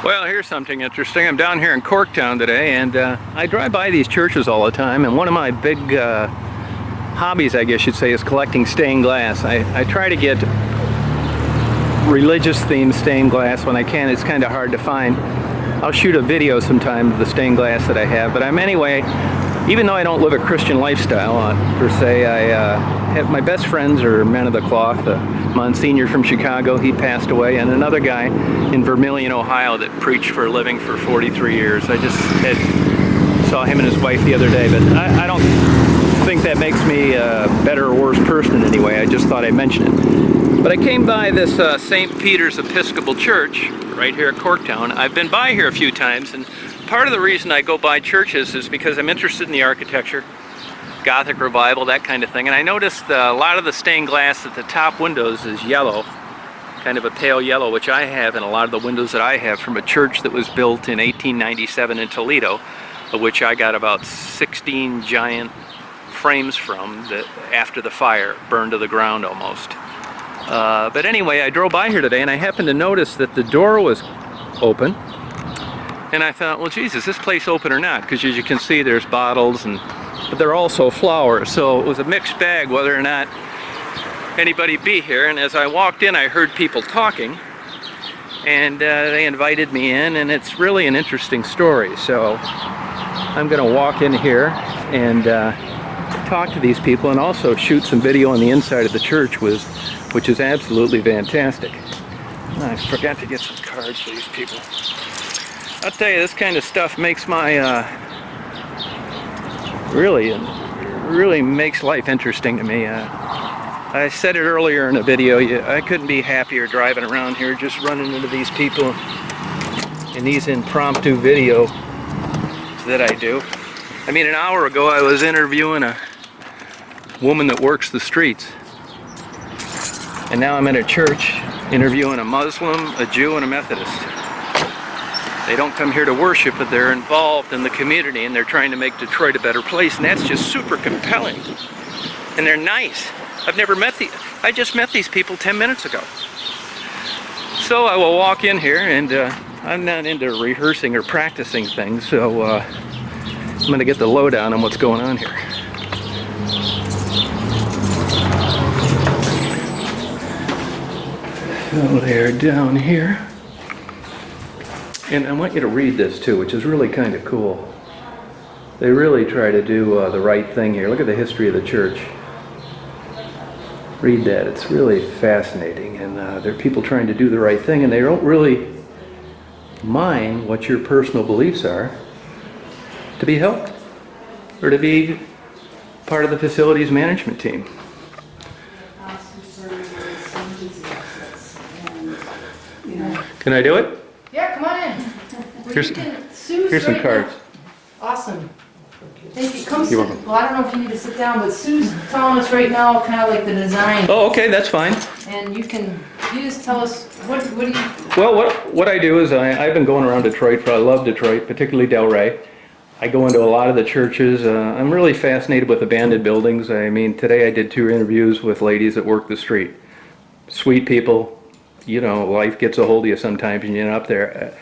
Well, here's something interesting. I'm down here in Corktown today, and I drive by these churches all the time, and one of my big hobbies, I guess you'd say, is collecting stained glass. I try to get religious themed stained glass when I can. It's kind of hard to find. I'll shoot a video sometime of the stained glass that I have, but anyway, even though I don't live a Christian lifestyle per se, I have my best friends are men of the cloth. Monsignor from Chicago, he passed away, and another guy in Vermilion, Ohio that preached for a living for 43 years. I just saw him and his wife the other day, but I don't think that makes me a better or worse person in any way. I just thought I'd mention it. But I came by this St. Peter's Episcopal Church right here at Corktown. I've been by here a few times, and part of the reason I go by churches is because I'm interested in the architecture, Gothic revival, that kind of thing. And I noticed a lot of the stained glass at the top windows is yellow, kind of a pale yellow, which I have in a lot of the windows that I have from a church that was built in 1897 in Toledo, of which I got about 16 giant frames from that after the fire burned to the ground almost. But anyway, I drove by here today and I happened to notice that the door was open. And I thought, well, geez, is this place open or not? Because as you can see, there's bottles, but they're also flowers. So it was a mixed bag whether or not anybody be here. And as I walked in, I heard people talking, and they invited me in, and it's really an interesting story. So I'm going to walk in here and talk to these people, and also shoot some video on the inside of the church, which is absolutely fantastic. I forgot to get some cards for these people. I'll tell you, this kind of stuff makes my, really makes life interesting to me. I said it earlier in a video, I couldn't be happier driving around here, just running into these people in these impromptu videos that I do. I mean, an hour ago I was interviewing a woman that works the streets. And now I'm in a church interviewing a Muslim, a Jew, and a Methodist. They don't come here to worship, but they're involved in the community, and they're trying to make Detroit a better place, and that's just super compelling. And they're nice. I just met these people 10 minutes ago. So I will walk in here, and I'm not into rehearsing or practicing things, so I'm going to get the lowdown on what's going on here. So they're down here. And I want you to read this too, which is really kind of cool. They really try to do the right thing here. Look at the history of the church. Read that. It's really fascinating. And there are people trying to do the right thing, and they don't really mind what your personal beliefs are to be helped or to be part of the facilities management team. Can I do it? Yeah, come on in. Here's some cards. Awesome. Thank you. Come sit. You're welcome. Well, I don't know if you need to sit down, but Sue's telling us right now kind of like the design. Oh, okay, that's fine. And you just tell us, what do you... Well, what I do is I've been going around Detroit, I love Detroit, particularly Delray. I go into a lot of the churches. I'm really fascinated with abandoned buildings. I mean, today I did 2 interviews with ladies that work the street. Sweet people. You know, life gets a hold of you sometimes and you're up there.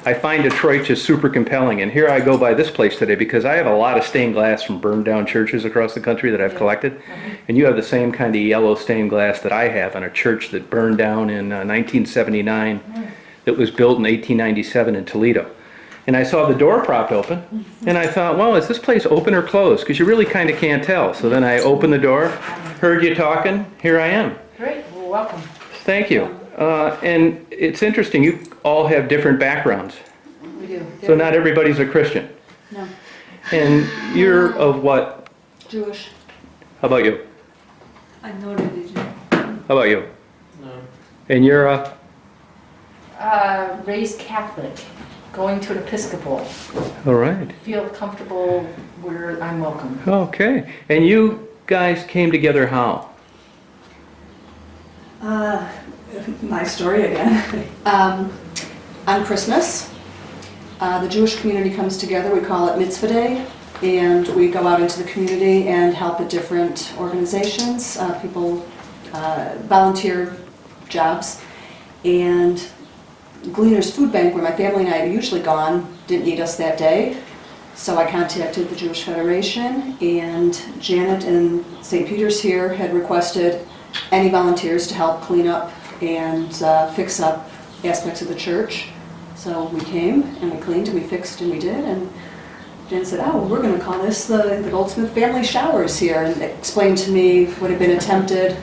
I find Detroit just super compelling, and here I go by this place today because I have a lot of stained glass from burned down churches across the country that I've collected, and you have the same kind of yellow stained glass that I have in a church that burned down in 1979 that was built in 1897 in Toledo. And I saw the door propped open, and I thought, well, is this place open or closed? Because you really kind of can't tell. So then I opened the door, heard you talking, here I am. Great. Well, welcome. Thank you. And it's interesting, you all have different backgrounds. We do. So not everybody's a Christian. No. And you're of what? Jewish. How about you? I'm no religion. How about you? No. And you're a? Raised Catholic, going to an Episcopal. All right. Feel comfortable where I'm welcome. Okay. And you guys came together how? My story again. On Christmas, the Jewish community comes together. We call it Mitzvah Day, and we go out into the community and help at different organizations. People volunteer jobs, and Gleaner's Food Bank, where my family and I had usually gone, didn't need us that day. So I contacted the Jewish Federation, and Janet in St. Peter's here had requested any volunteers to help clean up and fix up aspects of the church. So we came and we cleaned and we fixed and we did, and Jen said, oh, we're going to call this the Goldsmith Family Showers here, and explained to me what had been attempted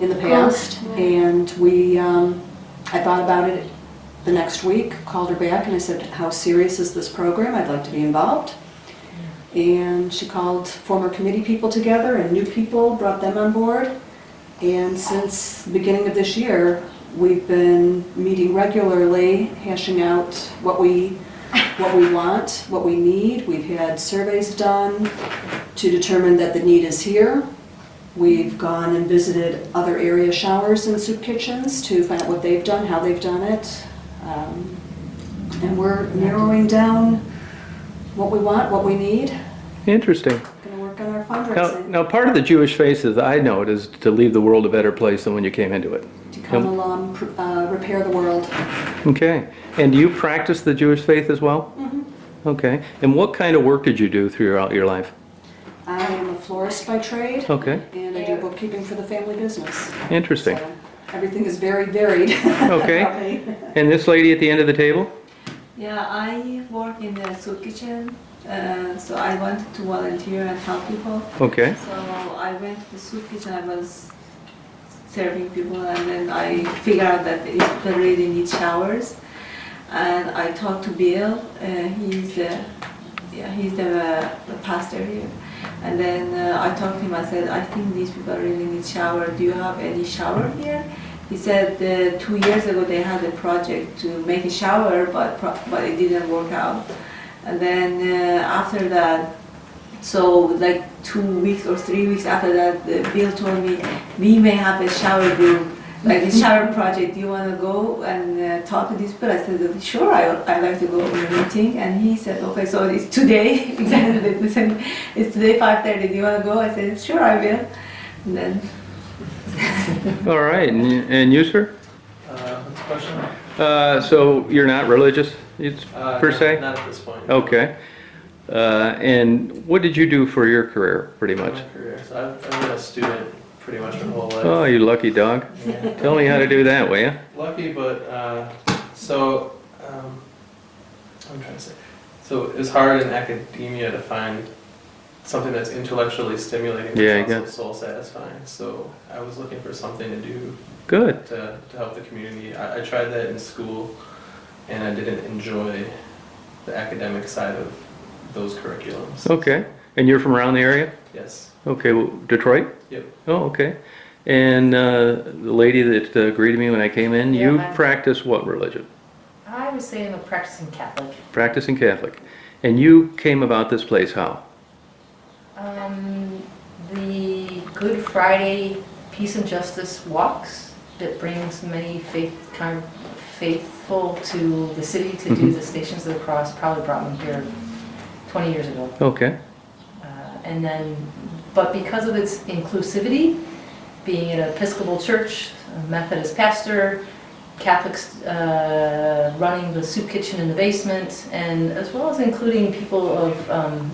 in the past. And I thought about it the next week, called her back, and I said, how serious is this program? I'd like to be involved. And she called former committee people together and new people, brought them on board. And since the beginning of this year, we've been meeting regularly, hashing out what we want, what we need. We've had surveys done to determine that the need is here. We've gone and visited other area showers and soup kitchens to find out what they've done, how they've done it. And we're narrowing down what we want, what we need. Interesting. Going to work on our fundraising. Now, part of the Jewish faith, as I know it, is to leave the world a better place than when you came into it. To come along, repair the world. Okay. And do you practice the Jewish faith as well? Mm-hmm. Okay. And what kind of work did you do throughout your life? I am a florist by trade. Okay. And I do bookkeeping for the family business. Interesting. So everything is very varied. Okay. about me. And this lady at the end of the table? Yeah, I work in the soup kitchen, so I wanted to volunteer and help people. Okay. So I went to the soup kitchen, I was serving people, and then I figured out that these people really need showers. And I talked to Bill, he's the pastor here. And then I talked to him, I said, I think these people really need shower. Do you have any shower here? He said 2 years ago they had a project to make a shower, but it didn't work out. And then after that, so like 2 weeks or 3 weeks after that, Bill told me, we may have a shower group, like a shower project. Do you want to go and talk to these people? I said, sure, I'd like to go to the meeting. And he said, okay, so it's today, exactly the same. It's today 5:30. Do you want to go? I said, sure, I will. And then. All right. And you, sir? What's the question? So you're not religious, per se? Not at this point. Okay. And what did you do for your career, pretty My much? career. So I've been a student pretty much my whole life. Oh, you lucky dog. Yeah. Tell me how to do that, will you? Lucky, but I'm trying to say. So it's hard in academia to find something that's intellectually stimulating, Yeah, but also soul satisfying. So I was looking for something to do Good. to help the community. I tried that in school, and I didn't enjoy the academic side of those curriculums. Okay. And you're from around the area? Yes. Okay. Well, Detroit? Yep. Oh, okay. And the lady that greeted me when I came in, Yeah, you hi. practice what religion? I would say I'm a practicing Catholic. Practicing Catholic. And you came about this place how? The Good Friday Peace and Justice walks that brings many faithful to the city to do the Stations of the Cross probably brought me here 20 years ago. Okay. And then, but because of its inclusivity, being in an Episcopal church, a Methodist pastor, Catholics running the soup kitchen in the basement, and as well as including people of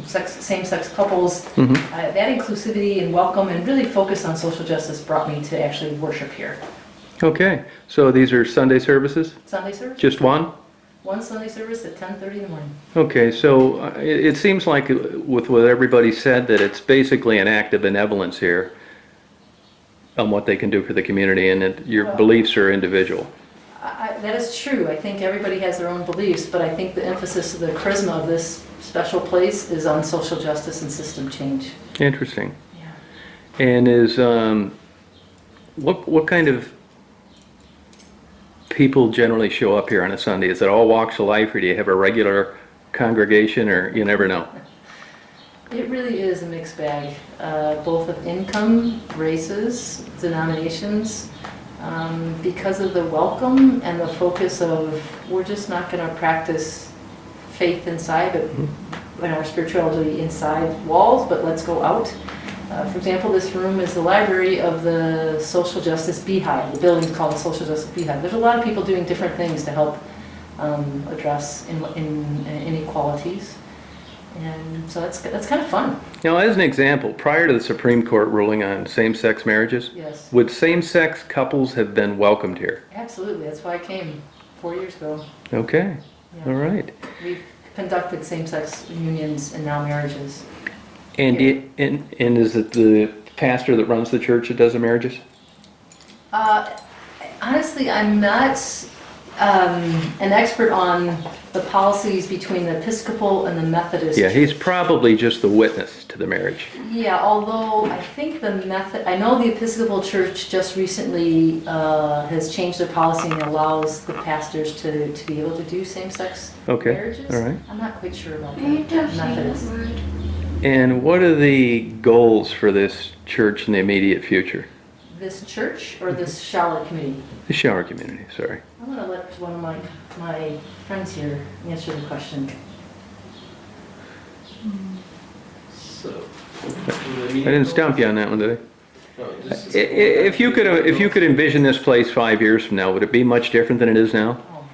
same-sex couples, Mm-hmm. that inclusivity and welcome and really focus on social justice brought me to actually worship here. Okay. So these are Sunday services? Sunday service? Just one? One Sunday service at 10:30 in the morning. Okay, so it seems like with what everybody said that it's basically an act of benevolence here on what they can do for the community, and that your Well, beliefs are individual. That is true. I think everybody has their own beliefs, but I think the emphasis of the charisma of this special place is on social justice and system change. Interesting. Yeah. And is what kind of people generally show up here on a Sunday? Is it all walks of life, or do you have a regular congregation, or you never know? It really is a mixed bag, both of income, races, denominations, because of the welcome and the focus of we're just not going to practice faith inside, but our spirituality inside walls, but let's go out. For example, this room is the library of the Social Justice Beehive. The building's called the Social Justice Beehive. There's a lot of people doing different things to help address inequalities. And so that's kind of fun. Now, as an example, prior to the Supreme Court ruling on same-sex marriages, Yes, would same-sex couples have been welcomed here? absolutely. That's why I came 4 years ago. Okay, Yeah. all right. We've conducted same-sex unions and now marriages. And, and is it the pastor that runs the church that does the marriages? Honestly, I'm not an expert on the policies between the Episcopal and the Methodist. Yeah, he's probably just the witness to the marriage. Yeah, although I think I know the Episcopal Church just recently has changed their policy and allows the pastors to be able to do same-sex Okay, marriages. all right. I'm not quite sure about the Methodist. And what are the goals for this church in the immediate future? This church or this shower committee? The shower community, sorry. I'm going to let one of my friends here answer the question. So. I didn't stump you on that one, did I? No, just, If you could envision this place 5 years from now, would it be much different than it is now? Oh, man.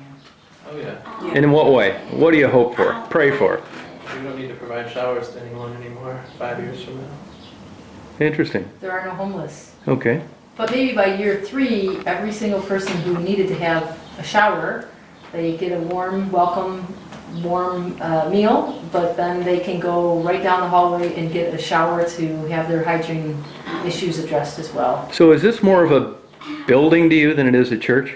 oh yeah. And in what way? What do you hope for? Pray for? We don't need to provide showers to anyone anymore 5 years from now. Interesting. There are no homeless. Okay. But maybe by year 3, every single person who needed to have a shower, they get a warm, welcome, warm meal, but then they can go right down the hallway and get a shower to have their hygiene issues addressed as well. So is this more of a building to you than it is a church?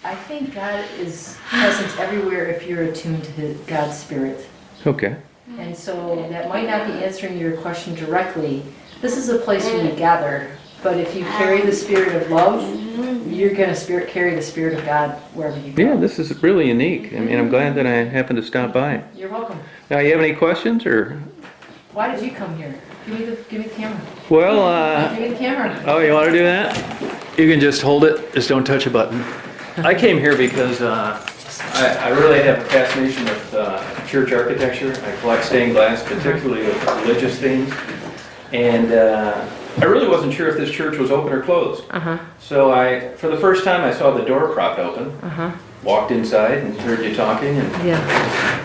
I think God is present everywhere if you're attuned to God's Spirit. Okay. And so that might not be answering your question directly. This is a place where we gather, but if you carry the spirit of love, you're going to carry the Spirit of God wherever you go. Yeah, this is really unique. I mean, I'm glad that I happened to stop by. You're welcome. Now, you have any questions or? Why did you come here? Give me the camera. Well, Give me the camera. oh, you want to do that? You can just hold it, just don't touch a button. I came here because I really have a fascination with church architecture. I collect stained glass, particularly with religious themes. And I really wasn't sure if this church was open or closed. So for the first time, I saw the door propped open, walked inside and heard you talking and Yeah.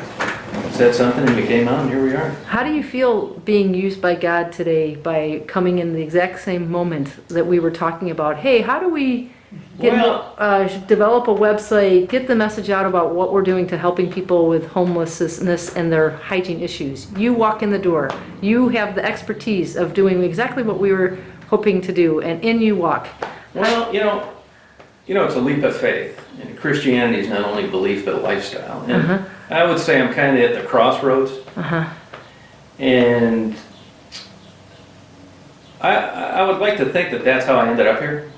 said something and we came out and here we are. How do you feel being used by God today by coming in the exact same moment that we were talking about? Hey, how do we develop a website, get the message out about what we're doing to helping people with homelessness and their hygiene issues? You walk in the door. You have the expertise of doing exactly what we were hoping to do, and in you walk. Well, you know, it's a leap of faith. And Christianity is not only belief but a lifestyle. And I would say I'm kind of at the crossroads. And I would like to think that that's how I ended up here.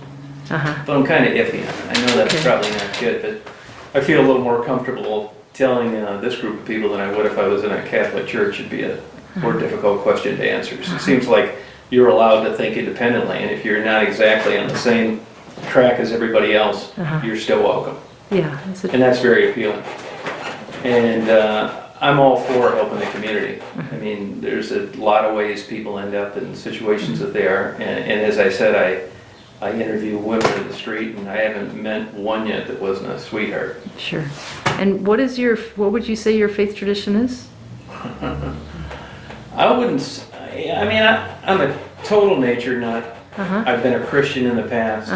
But I'm kind of iffy on it. I know that's probably not good, but I feel a little more comfortable telling this group of people than I would if I was in a Catholic church. It'd be a more difficult question to answer. So it seems like you're allowed to think independently, and if you're not exactly on the same track as everybody else, you're still welcome. Yeah. And that's very appealing. And I'm all for helping the community. I mean, there's a lot of ways people end up in situations that they are, and as I said, I interview women in the street, and I haven't met one yet that wasn't a sweetheart. Sure. And what would you say your faith tradition is? I'm a total nature nut. I've been a Christian in the past.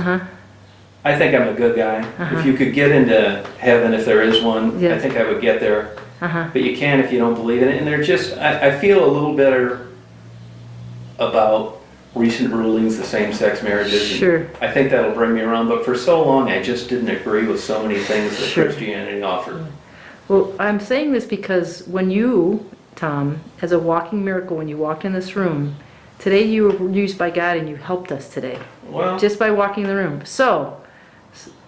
I think I'm a good guy. If you could get into heaven, if there is one, I think I would get there. But you can't if you don't believe in it. And I feel a little better about recent rulings, the same-sex marriages. Sure. I think that'll bring me around, but for so long I just didn't agree with so many things that Christianity offered. Well, I'm saying this because when you, Tom, as a walking miracle, when you walked in this room, today you were used by God and you helped us today. Well, Just by walking in the room. So,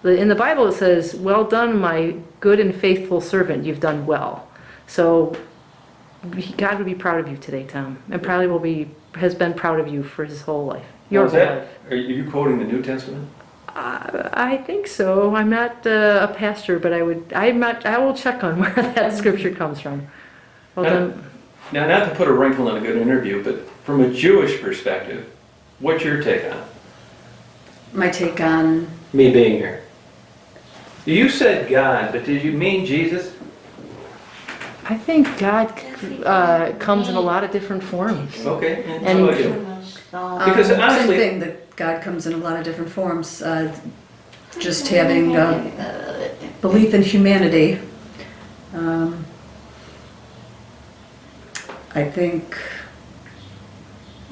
in the Bible it says, well done, my good and faithful servant, you've done well. So, God would be proud of you today, Tom, and probably has been proud of you for his whole life. Your whole life. Are you quoting the New Testament? I think so. I'm not a pastor, but I will check on where that scripture comes from. Well done. Now, not to put a wrinkle in a good interview, but from a Jewish perspective, what's your take on it? My take on, Me being here. You said God, but did you mean Jesus? I think God comes in a lot of different forms. Okay, and And- how about you? Because honestly- same thing, that God comes in a lot of different forms. Just having belief in humanity. I think,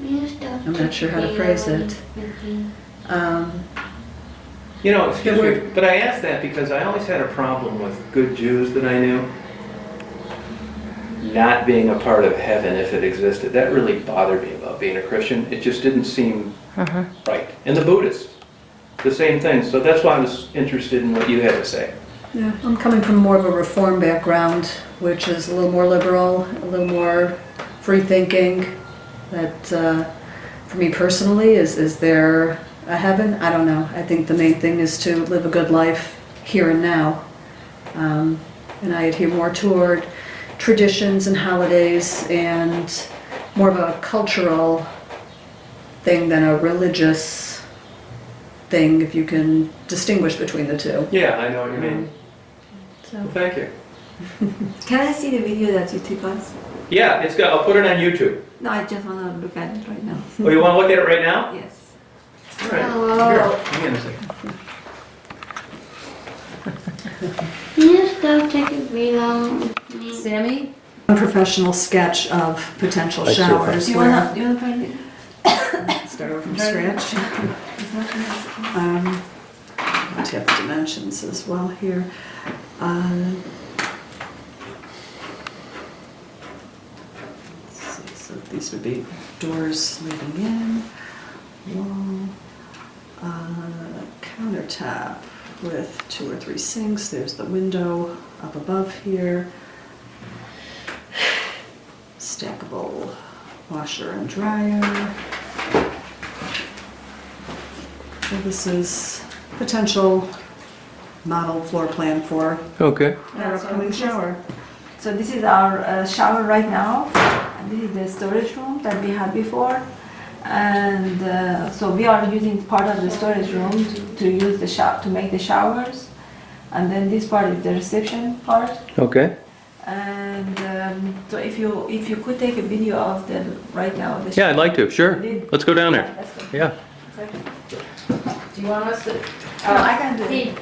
I'm not sure how to phrase it. You know, excuse The me, word- but I asked that because I always had a problem with good Jews that I knew not being a part of heaven if it existed. That really bothered me about being a Christian. It just didn't seem right. And the Buddhists, the same thing. So that's why I was interested in what you had to say. Yeah, I'm coming from more of a reform background, which is a little more liberal, a little more free thinking. That, for me personally, is there a heaven? I don't know. I think the main thing is to live a good life here and now. And I adhere more toward traditions and holidays and more of a cultural thing than a religious thing, if you can distinguish between the two. Yeah, I know what you mean. So. Well, thank you. Can I see the video that you took us? Yeah, it's got. I'll put it on YouTube. No, I just want to look at it right now. Oh, you want to look at it right now? Yes. All right. Hello. Here, hang on a second. This stuff taking me long. Sammy, Unprofessional sketch of potential I see. showers Do you where wanna find it? start over from scratch. Let's have the dimensions as well here. Let's see, so these would be doors leading in, wall, countertop with 2 or 3 sinks. There's the window up above here. Stackable washer and dryer. So this is potential model floor plan for Okay. our upcoming shower. So this is our shower right now, and this is the storage room that we had before. And so we are using part of the storage room to use the to make the showers. And then this part is the reception part. Okay. And so if you could take a video of the right now. The Yeah, I'd like to. Sure. Let's go down there. Let's go. Yeah. do you want us to? I can do it. Hey,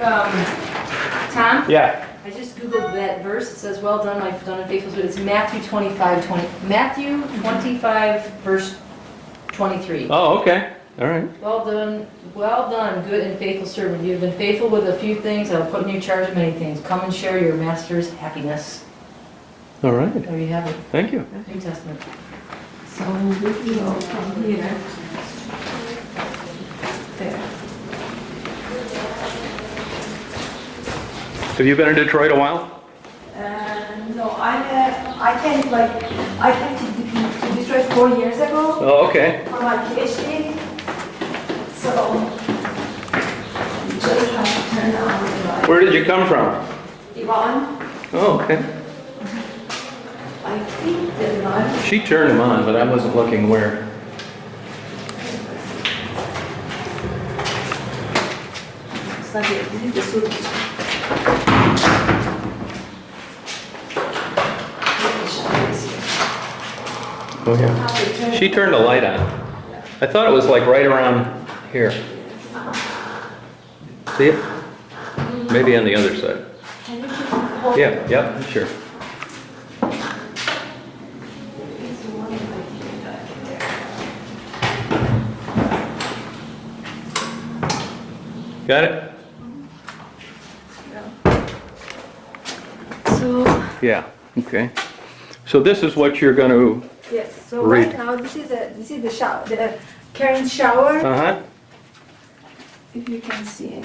Tom? Yeah. I just Googled that verse. It says, well done, my done and faithful servant. It's Matthew 25, Matthew 25, verse 23. Oh, okay. All right. Well done, good and faithful servant. You have been faithful with a few things. I will put in your charge of many things. Come and share your master's happiness. All right. There you have it. Thank you. New Testament. So this is all from here. There. Have you been in Detroit a while? No, I came to Detroit 4 years ago Oh, okay. for my PhD. So you just have to turn on the light. Where did you come from? Iran, Oh, okay. I think the light. She turned them on, but I wasn't looking where. It's like this is the soup. Oh, yeah. She turned the light on. I thought it was like right around here. See it? Maybe on the other side. Can you just hold? Yeah, yep, sure. Got it? So Yeah, okay. So this is what you're going to, yes, so Read. right now this is the shower, the current shower. uh-huh. If you can see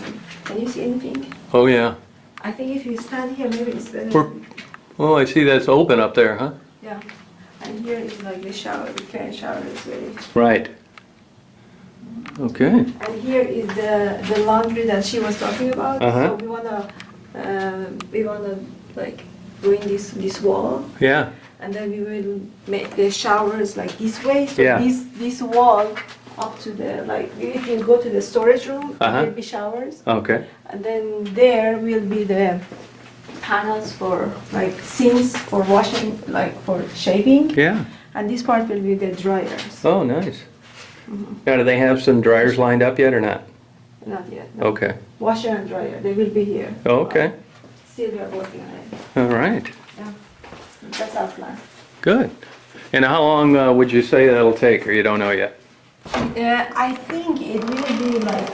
can you see anything? Oh, yeah. I think if you stand here, maybe it's better. We're- Oh, I see that's open up there, huh? Yeah, and here is like the shower, the current shower is ready. Right. Okay. And here is the laundry that she was talking about. Uh-huh. So we wanna like ruin this wall, Yeah. and then we will make the showers like this way. So Yeah. this wall up to the, like, if you go to the storage room, there will be showers. Okay. And then there will be the panels for like sinks for washing, like for shaving. Yeah. And this part will be the dryers. Oh, nice. Now, do they have some dryers lined up yet or not? Not yet. No. Okay. Washer and dryer, they will be here. Oh, okay. Still we are working on it. All right. Yeah. That's our plan. Good. And how long would you say that'll take, or you don't know yet? I think it will be like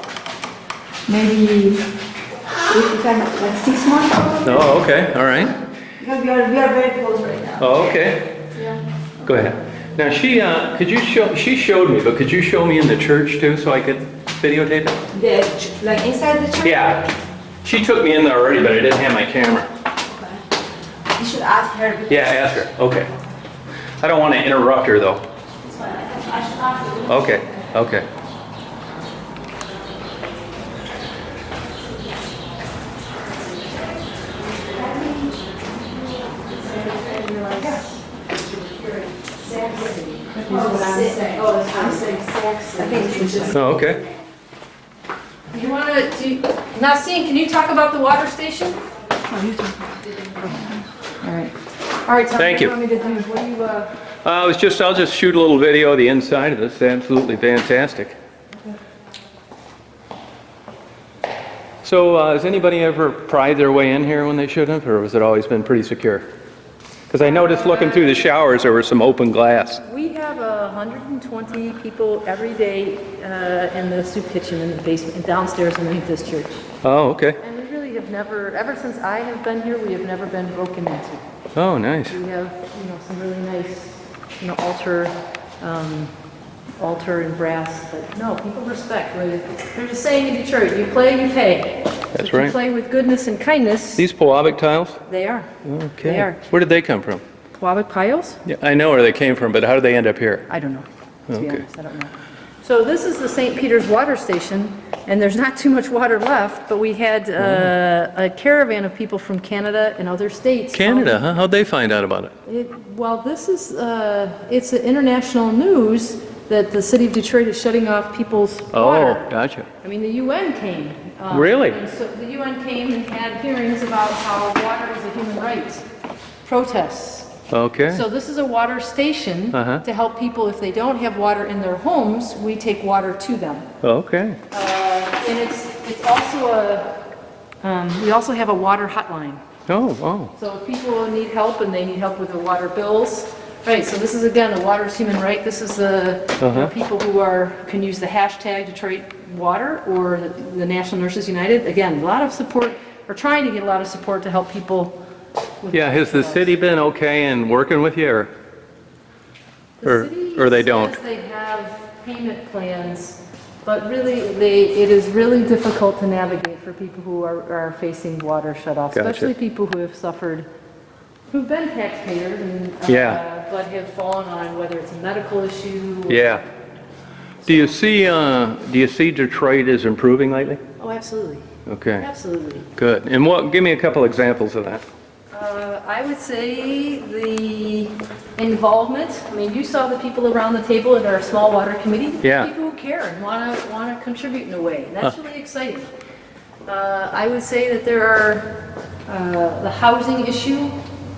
maybe if you can, like 6 months. Probably. Oh, okay. All right. Because we are very close right now. Oh, okay. Yeah. Go ahead. Now, she showed me, but could you show me in the church too so I could videotape it? Like inside the church. Yeah. She took me in there already, but I didn't have my camera. You should ask her. because Yeah, ask her. Okay. I don't want to interrupt her though. it's fine. I should ask her. Okay. Okay. Oh, okay. You want to, Nassim, can you talk about the water station? All right. All right, Tom, Thank what you. do you want me to do? What do you, I'll just shoot a little video of the inside of this. It's absolutely fantastic. So, has anybody ever pried their way in here when they shouldn't have, or has it always been pretty secure? Because I noticed looking through the showers, there was some open glass. We have 120 people every day in the soup kitchen in the basement, and downstairs underneath this church. Oh, okay. And we really have never, ever since I have been here, we have never been broken into. Oh, nice. We have, some really nice, altar and brass, but no, people respect. There's a saying in Detroit, you play, you pay. That's So if right. you play with goodness and kindness, These Pewabic tiles? they are. Okay. They are. Where did they come from? Quabic piles? Yeah, I know where they came from, but how did they end up here? I don't know, to be Okay. honest, I don't know. So this is the St. Peter's water station, and there's not too much water left, but we had a caravan of people from Canada and other states. Canada, huh? How'd they find out about it? Well, this is, it's international news that the city of Detroit is shutting off people's water. Oh, gotcha. I mean, the UN came. Really? And so the UN came and had hearings about how water is a human right, protests. Okay. So this is a water station Uh-huh. to help people if they don't have water in their homes, we take water to them. Okay. And it's also we also have a water hotline. Oh. So if people need help and they need help with their water bills, right, so this is again, the water is human right. This is the people who can use the hashtag Detroit Water or the National Nurses United. Again, a lot of support, or trying to get a lot of support to help people. With Yeah, has the city been okay in working with you, or? The city or they don't? says they have payment plans, but really, it is really difficult to navigate for people who are facing water shutoffs, Gotcha. especially people who have suffered, who've been taxpayers and, Yeah. but have fallen on whether it's a medical issue. or- Yeah. Do you see Detroit is improving lately? Oh, absolutely, Okay, absolutely. good. And give me a couple examples of that. I would say the involvement, I mean, you saw the people around the table at our small water committee. Yeah. People who care and want to contribute in a way, and that's really exciting. I would say that there are, the housing issue,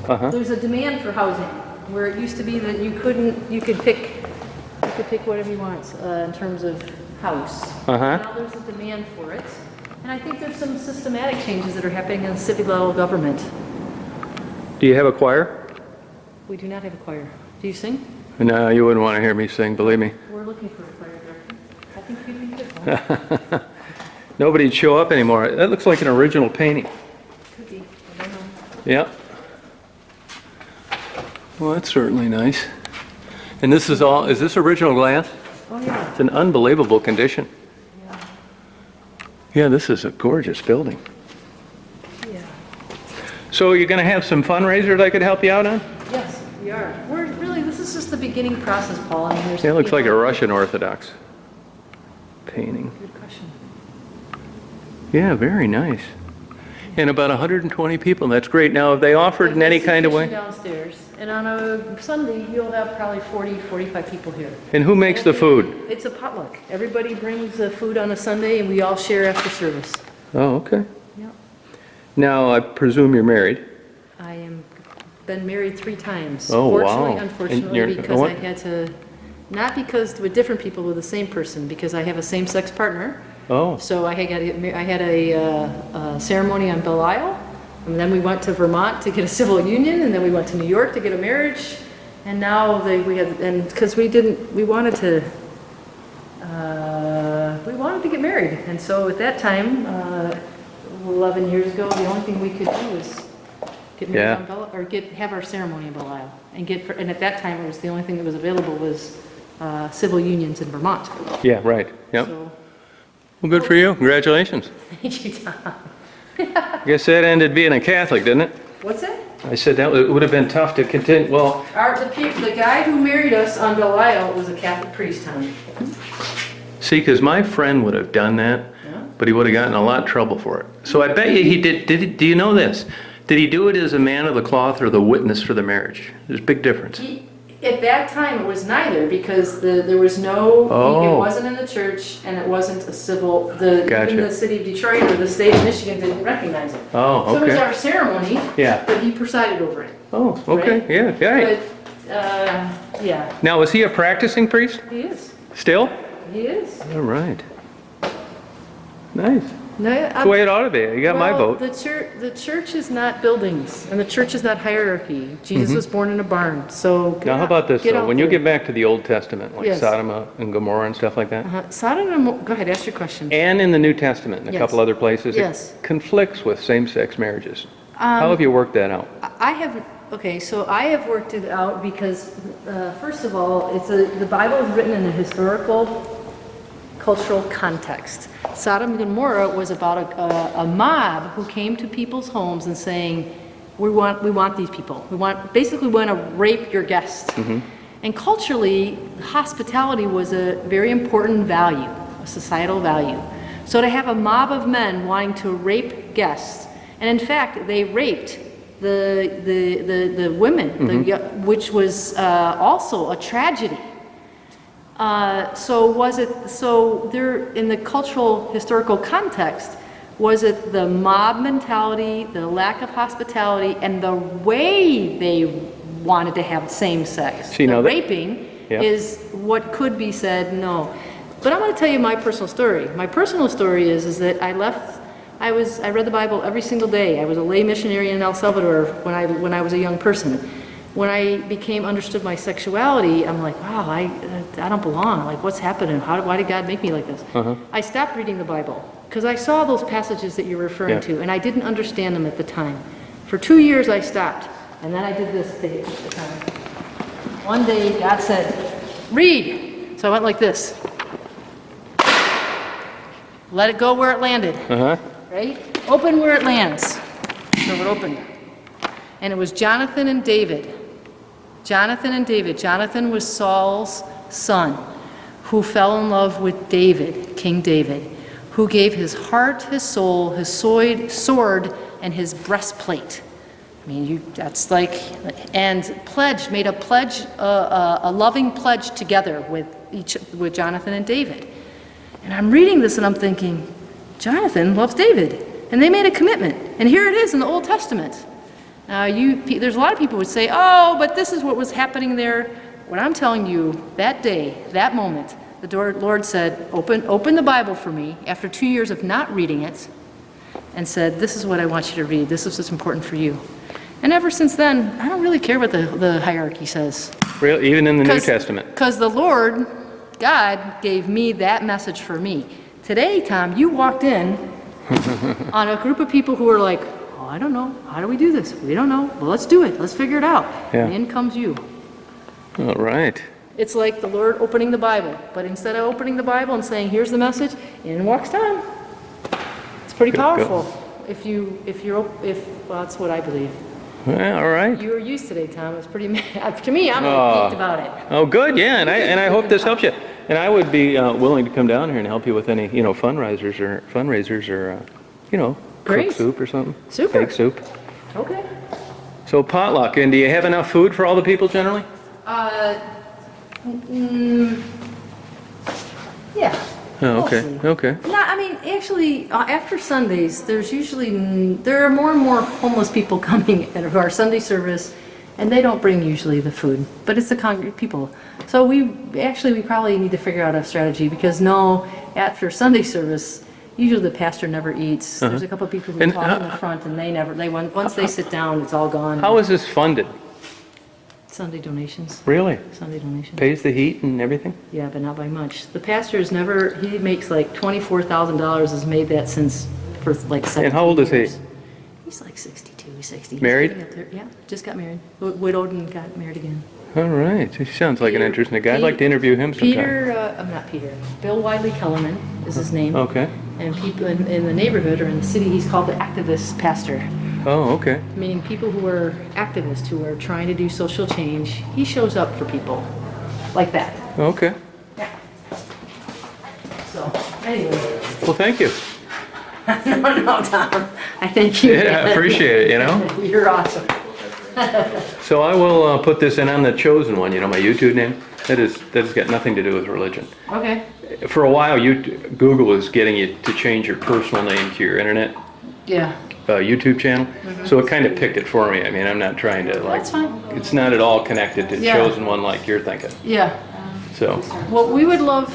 Uh-huh. there's a demand for housing, where it used to be that you could pick whatever you want in terms of house. Uh-huh. Now there's a demand for it, and I think there's some systematic changes that are happening in city level government. Do you have a choir? We do not have a choir. Do you sing? No, you wouldn't want to hear me sing, believe me. We're looking for a choir director. I think you'd be good. Huh? Nobody'd show up anymore. That looks like an original painting. Could be. I don't know. Yep. Well, that's certainly nice. And is this original glass? Oh, yeah. It's in unbelievable condition. Yeah. Yeah, this is a gorgeous building. Yeah. So you're going to have some fundraisers I could help you out on? Yes, we are. This is just the beginning process, Paul. I mean, there's Yeah, it looks like a people- Russian Orthodox painting. Good question. Yeah, very nice. And about 120 people, that's great. Now, have they offered in any kind of way? Downstairs, and on a Sunday, you'll have probably 40, 45 people here. And who makes the food? It's a potluck. Everybody brings the food on a Sunday, and we all share after service. Oh, okay. Yep. Now, I presume you're married? I am, been married 3 times. Oh, wow. Fortunately, And unfortunately, you're- because what? I had to, not because with different people, with the same person, because I have a same-sex partner. Oh, So I had a ceremony on Belial, and then we went to Vermont to get a civil union, and then we went to New York to get a marriage, and now because we wanted to get married, and so at that time, 11 years ago, the only thing we could do was get married on Belial, or have our ceremony in Belial, and at that time, it was the only thing that was available was civil unions in Vermont. yeah, right. Yep. So, Well, good for you. Congratulations. thank you, Tom. I guess that ended being a Catholic, didn't it? What's that? I said that would have been tough to continue. Well, The guy who married us on Belial was a Catholic priest, Tom. see, because my friend would have done that, but he would have gotten in a lot of trouble for it. So I bet you he did. Do you know this? Did he do it as a man of the cloth or the witness for the marriage? There's a big difference. At that time, it was neither, because there was no, Oh. it wasn't in the church, and it wasn't a civil, Gotcha. even the city of Detroit or the state of Michigan didn't recognize it. Oh, So it was okay. our ceremony, Yeah. but he presided over it. Oh, okay. Right? Yeah, yeah. But, yeah, Now, was he a practicing priest? he is, Still? he is. All right. Nice. No, That's the way it ought to be. You got my Well, vote. the church is not buildings, and the church is not hierarchy. Jesus was born in a barn, so. Now, how about this, get though? out When you there. get back to the Old Testament, like Yes. Sodom and Gomorrah and stuff like that, Sodom and go ahead, ask your question. and in the New Testament, in a Yes. couple other places, Yes. it conflicts with same-sex marriages. How have you worked that out? I have, okay, so I have worked it out because, first of all, the Bible is written in a historical, cultural context. Sodom and Gomorrah was about a mob who came to people's homes and saying, we want these people. Basically want to rape your guests. And culturally, hospitality was a very important value, a societal value. So to have a mob of men wanting to rape guests, and in fact, they raped the women, which was also a tragedy. So there, in the cultural historical context, was it the mob mentality, the lack of hospitality, and the way they wanted to have same sex? See, the now that- raping Yeah. is what could be said no. But I'm going to tell you my personal story. My personal story is that I read the Bible every single day. I was a lay missionary in El Salvador when I was a young person. When I understood my sexuality, I'm like, wow, I don't belong. Like, what's happening? Why did God make me like this? I stopped reading the Bible because I saw those passages that you're referring to, and I didn't understand them at the time. For 2 years, I stopped, and then I did this thing at the time. One day, God said, read. So I went like this. Let it go where it landed. Right? Open where it lands. So it opened. And it was Jonathan and David. Jonathan and David. Jonathan was Saul's son who fell in love with David, King David, who gave his heart, his soul, his sword, and his breastplate. I mean, that's like, and made a pledge, a loving pledge together with Jonathan and David. And I'm reading this and I'm thinking, Jonathan loves David. And they made a commitment. And here it is in the Old Testament. There's a lot of people who would say, oh, but this is what was happening there. What I'm telling you, that day, that moment, the Lord said, open the Bible for me after 2 years of not reading it, and said, this is what I want you to read. This is what's important for you. And ever since then, I don't really care what the hierarchy says. Really? Even in the New Testament? Because the Lord, God, gave me that message for me. Today, Tom, you walked in on a group of people who were like, oh, I don't know. How do we do this? We don't know. Well, let's do it. Let's figure it out. Yeah. And in comes you. All right. It's like the Lord opening the Bible. But instead of opening the Bible and saying, here's the message, in walks Tom. It's pretty powerful. Well, that's what I believe. Well, all right. You were used today, Tom. It's pretty, to me, I'm really geeked about it. Oh, good. Yeah, and I hope this helps you. And I would be willing to come down here and help you with any, fundraisers or Great. cook soup or something? Super. Make soup. Okay. So potluck, and do you have enough food for all the people generally? Yeah. Oh, okay, Mostly. okay. I mean, actually, after Sundays, there are more and more homeless people coming at our Sunday service, and they don't bring usually the food, but it's the people. So we probably need to figure out a strategy, because after Sunday service, usually the pastor never eats. There's a couple of people who And talk in the front, and once they sit down, it's all gone. How is this funded? Sunday donations. Really? Sunday donations. Pays the heat and everything? Yeah, but not by much. The pastor's he makes like $24,000, has made that for like 17 And how old is he? years. He's like 62, 60. He's Married? getting up there. Yeah, just got married. Widowed and got married again. All right, he sounds like an Peter- interesting guy. I'd like to interview him sometime. I'm not Peter. Bill Wiley Kellerman is his name. Okay. And people in the neighborhood or in the city, he's called the activist pastor. Oh, okay. Meaning people who are activists, who are trying to do social change. He shows up for people like that. Okay. So, anyway. Well, thank you. No, Tom. I thank you. Yeah, I appreciate it, you know? You're awesome. So I will put this in on the chosen one, you know, my YouTube name. That has got nothing to do with religion. Okay. For a while, Google is getting you to change your personal name to your internet Yeah. YouTube channel. So it kind of picked it for me. I mean, I'm not trying to like. That's fine. It's not at all connected to Yeah. chosen one like you're thinking. Yeah. So, Well, we would love.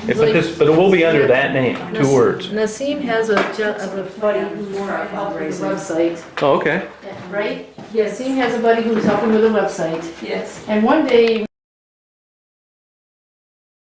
but it will be under that name, 2 words. Naseem has a buddy who's helping with the website, Oh, okay. right? Naseem has a buddy who's helping with the website. Yes. And one day